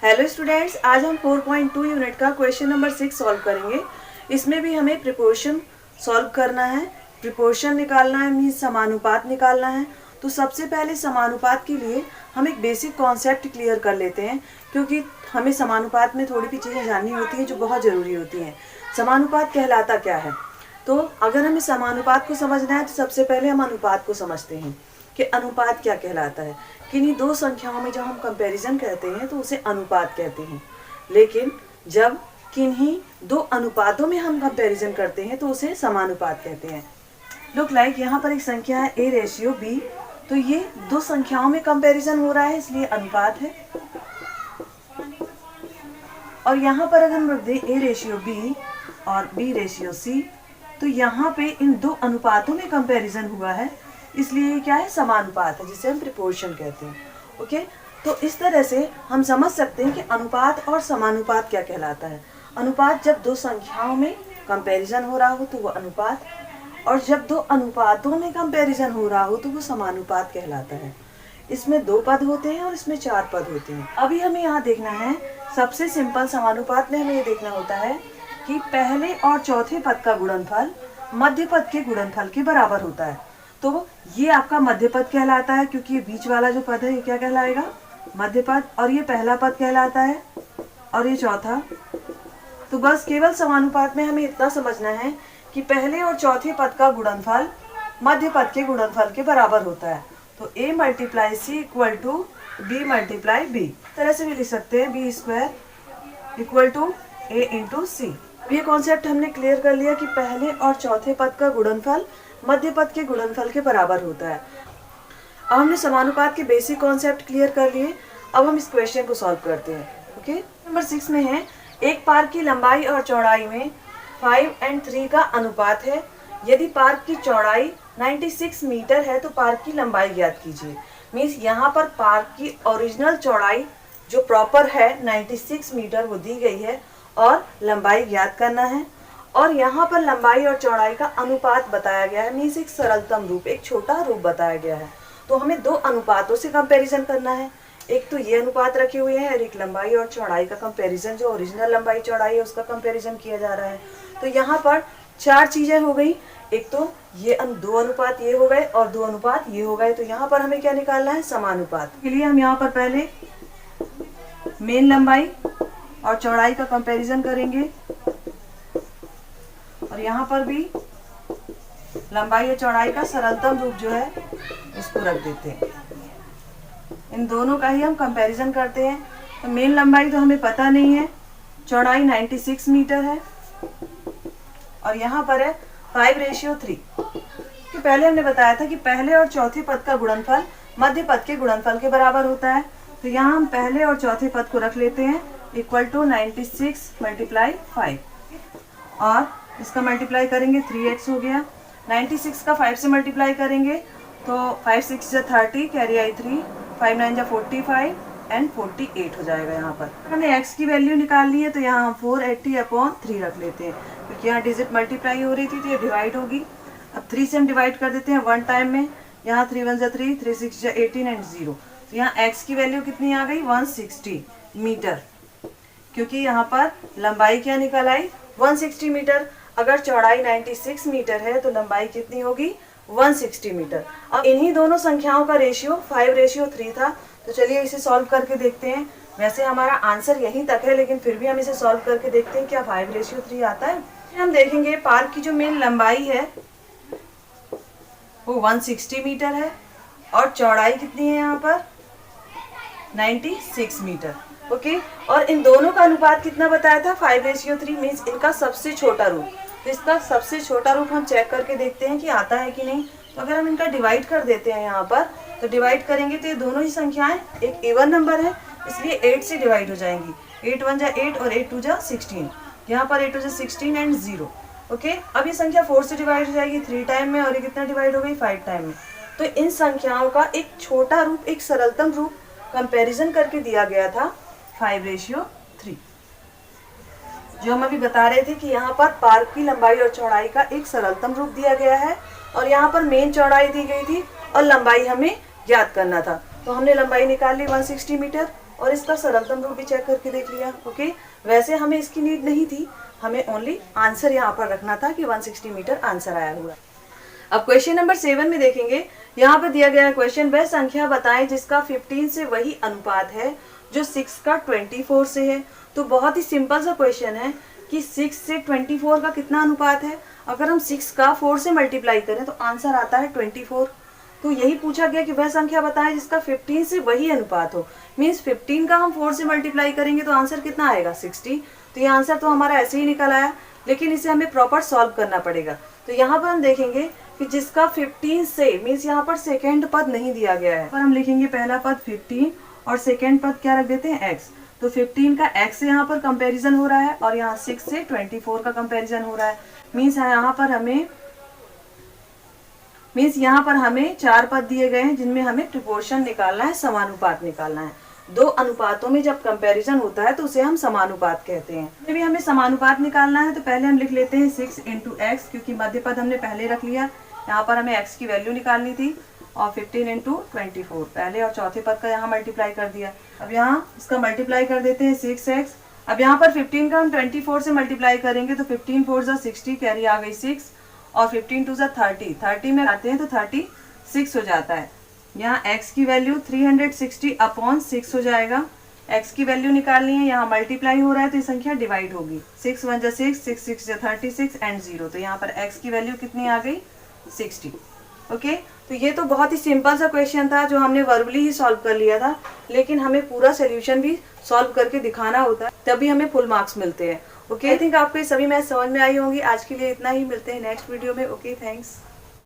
Hello students, आज हम 4.2 unit का क्वेश्चन नंबर 6 सॉल्व करेंगे। इसमें भी हमें प्रिपोर्शन सॉल्व करना है, प्रिपोर्शन निकालना है, मीन्स समानुपात निकालना है। तो सबसे पहले समानुपात के लिए हम एक बेसिक कॉन्सेप्ट क्लियर कर लेते हैं, क्योंकि हमें समानुपात में थोड़ी भी चीज़ें जाननी होती हैं जो बहुत ज़रूरी होती हैं। समानुपात कहलाता क्या है? तो अगर हमें समानुपात को समझना है तो सबसे पहले हम अनुपात को समझते हैं कि अनुपात क्या कहलाता है। किन्हीं दो संख्याओं में जब हम कंपैरिजन करते हैं तो उसे अनुपात कहते हैं, लेकिन जब किन्हीं दो अनुपातों में हम कंपैरिजन करते हैं तो उसे समानुपात कहते हैं। लुक लाइक यहाँ पर एक संख्या है A/B, तो ये दो संख्याओं में कंपैरिजन हो रहा है इसलिए अनुपात है। और यहाँ पर अगर हम रख दें A/B और B/C, तो यहाँ पे इन दो अनुपातों में कंपैरिजन हुआ है इसलिए ये क्या है? समानुपात है, जिसे हम प्रिपोर्शन कहते हैं। ओके, तो इस तरह से हम समझ सकते हैं कि अनुपात और समानुपात क्या कहलाता है। अनुपात जब दो संख्याओं में कंपैरिजन हो रहा हो तो वो अनुपात, और जब दो अनुपातों में कंपैरिजन हो रहा हो तो वो समानुपात कहलाता है। इसमें दो पद होते हैं और इसमें चार पद होते हैं। अभी हमें यहाँ देखना है, सबसे सिंपल समानुपात में हमें ये देखना होता है कि पहले और चौथे पद का गुणनफल मध्य पद के गुणनफल के बराबर होता है। तो ये आपका मध्य पद कहलाता है, क्योंकि ये बीच वाला जो पद है ये क्या कहलाएगा? मध्य पद। और ये पहला पद कहलाता है और ये चौथा। तो बस केवल समानुपात में हमें इतना समझना है कि पहले और चौथे पद का गुणनफल मध्य पद के गुणनफल के बराबर होता है। तो A × C = B × B। तरह से भी लिख सकते हैं B² = A × C। ये कॉन्सेप्ट हमने क्लियर कर लिया कि पहले और चौथे पद का गुणनफल मध्य पद के गुणनफल के बराबर होता है। अब हमने समानुपात के बेसिक कॉन्सेप्ट क्लियर कर लिए। अब हम इस क्वेश्चन को सॉल्व करते हैं। ओके, नंबर 6 में है, एक पार्क की लंबाई और चौड़ाई में 5 और 3 का अनुपात है। यदि पार्क की चौड़ाई 96 मीटर है तो पार्क की लंबाई ज्ञात कीजिए। मीन्स यहाँ पर पार्क की ओरिजिनल चौड़ाई जो प्रॉपर है 96 मीटर वो दी गई है और लंबाई ज्ञात करना है। और यहाँ पर लंबाई और चौड़ाई का अनुपात बताया गया है, मीन्स एक सरलतम रूप, एक छोटा रूप बताया गया है। तो हमें दो अनुपातों से कंपैरिजन करना है। एक तो ये अनुपात रखे हुए हैं और एक लंबाई और चौड़ाई का कंपैरिजन, जो ओरिजिनल लंबाई चौड़ाई है उसका कंपैरिजन किया जा रहा है। तो यहाँ पर चार चीजें हो गई। एक तो ये दो अनुपात ये हो गए और दो अनुपात ये हो गए। तो यहाँ पर हमें क्या निकालना है? समानुपात के लिए हम यहाँ पर पहले मेन लंबाई और चौड़ाई का कंपैरिजन करेंगे और यहाँ पर भी लंबाई और चौड़ाई का सरलतम रूप जो है उसको रख देते हैं। इन दोनों का ही हम कंपैरिजन करते हैं। तो मेन लंबाई तो हमें पता नहीं है, चौड़ाई 96 मीटर है और यहाँ पर है 5/3। कि पहले हमने बताया था कि पहले और चौथे पद का गुणनफल मध्य पद के गुणनफल के बराबर होता है। तो यहाँ हम पहले और चौथे पद को रख लेते हैं = 96 × 5 और इसका मल्टीप्लाई करेंगे 3x हो गया। 96 का 5 से मल्टीप्लाई करेंगे तो 5 × 6 = 30, कैरी आई 3, 5 × 9 = 45 एंड 48 हो जाएगा। यहाँ पर हमने x की वैल्यू निकाल ली है तो यहाँ हम 480/3 रख लेते हैं, क्योंकि यहाँ डिजिट मल्टीप्लाई हो रही थी तो ये डिवाइड होगी। अब 3 से हम डिवाइड कर देते हैं वन टाइम में। यहाँ 3 × 1 = 3, 3 × 6 = 18 एंड 0। तो यहाँ x की वैल्यू कितनी आ गई? 160 मीटर, क्योंकि यहाँ पर लंबाई क्या निकल आई? 160 मीटर। अगर चौड़ाई 96 मीटर है तो लंबाई कितनी होगी? 160 मीटर। अब इन्हीं दोनों संख्याओं का रेशियो 5/3 था। तो चलिए इसे सॉल्व करके देखते हैं। वैसे हमारा आंसर यहीं तक है, लेकिन फिर भी हम इसे सॉल्व करके देखते हैं क्या 5/3 आता है। हम देखेंगे पार्क की जो मेन लंबाई है वो 160 मीटर है और चौड़ाई कितनी है यहाँ पर? 96 मीटर। ओके, और इन दोनों का अनुपात कितना बताया था? 5/3, मीन्स इनका सबसे छोटा रूप। तो इसका सबसे छोटा रूप हम चेक करके देखते हैं कि आता है कि नहीं। तो अगर हम इनका डिवाइड कर देते हैं यहाँ पर, तो डिवाइड करेंगे तो ये दोनों ही संख्याएं एक इवन नंबर है इसलिए 8 से डिवाइड हो जाएंगी। 8 × 1 = 8 और 8 × 2 = 16। यहाँ पर 8 × 2 = 16 एंड 0। ओके, अब ये संख्या 4 से डिवाइड हो जाएगी 3 टाइम में और ये कितना डिवाइड हो गई? 5 टाइम में। तो इन संख्याओं का एक छोटा रूप, एक सरलतम रूप कंपेरिजन करके दिया गया था 5/3। जो हम अभी बता रहे थे कि यहाँ पर पार्क की लंबाई और चौड़ाई का एक सरलतम रूप दिया गया है और यहाँ पर मेन चौड़ाई दी गई थी और लंबाई हमें ज्ञात करना था। तो हमने लंबाई निकाल ली 160 मीटर और इसका सरलतम रूप भी चेक करके देख लिया। ओके, वैसे हमें इसकी नीड नहीं थी, हमें ओनली आंसर यहाँ पर रखना था कि 160 मीटर आंसर आया हुआ। अब क्वेश्चन नंबर 7 में देखेंगे, यहाँ पर दिया गया क्वेश्चन, वह संख्या बताएं जिसका 15 से वही अनुपात है जो 6 का 24 से है। तो बहुत ही सिंपल सा क्वेश्चन है कि 6 से 24 का कितना अनुपात है। अगर हम 6 का 4 से मल्टीप्लाई करें तो आंसर आता है 24। तो यही पूछा गया कि वह संख्या बताएं जिसका 15 से वही अनुपात हो। मीन्स 15 का हम 4 से मल्टीप्लाई करेंगे तो आंसर कितना आएगा 60। तो ये आंसर तो हमारा ऐसे ही निकल आया, लेकिन इसे हमें प्रॉपर सॉल्व करना पड़ेगा। तो यहाँ पर हम देखेंगे कि जिसका 15 से, मीन्स यहाँ पर सेकेंड पद नहीं दिया गया है, पर हम लिखेंगे पहला पद 15 और सेकेंड पद क्या रख देते हैं x। तो 15 का x से यहाँ पर कंपैरिजन हो रहा है और यहाँ 6 से 24 का कंपैरिजन हो रहा है। मीन्स यहाँ पर हमें 4 पद दिए गए हैं जिनमें हमें प्रिपोर्शन निकालना है, समानुपात निकालना है। दो अनुपातों में जब कंपैरिजन होता है तो उसे हम समानुपात कहते हैं। इसमें भी हमें समानुपात निकालना है, तो पहले हम लिख लेते हैं 6 × x, क्योंकि मध्य पद हमने पहले रख लिया। यहाँ पर हमें x की वैल्यू निकालनी थी और 15 × 24 पहले और चौथे पद का यहाँ मल्टीप्लाई कर दिया। अब यहाँ इसका मल्टीप्लाई कर देते हैं 6x। अब यहाँ पर 15 का हम 24 से मल्टीप्लाई करेंगे तो 15 4 × 60, कैरी आ गई 6, और 15 2 × 30, 30 में आते हैं तो 36 हो जाता है। यहाँ x की वैल्यू 360/6 हो जाएगा। x की वैल्यू निकालनी है, यहाँ मल्टीप्लाई हो रहा है तो ये संख्या डिवाइड होगी। 6 1 × 6, 6 6 × 36 एंड 0। तो यहाँ पर x की वैल्यू कितनी आ गई 60। ओके, तो ये तो बहुत ही सिंपल सा क्वेश्चन था जो हमने वर्बली ही सॉल्व कर लिया था, लेकिन हमें पूरा सोल्यूशन भी सॉल्व करके दिखाना होता है, तभी हमें फुल मार्क्स मिलते हैं। ओके, आई थिंक आपको ये सभी मैथ समझ में आई होंगी। आज के लिए इतना ही, मिलते हैं नेक्स्ट वीडियो में। Okay, thanks.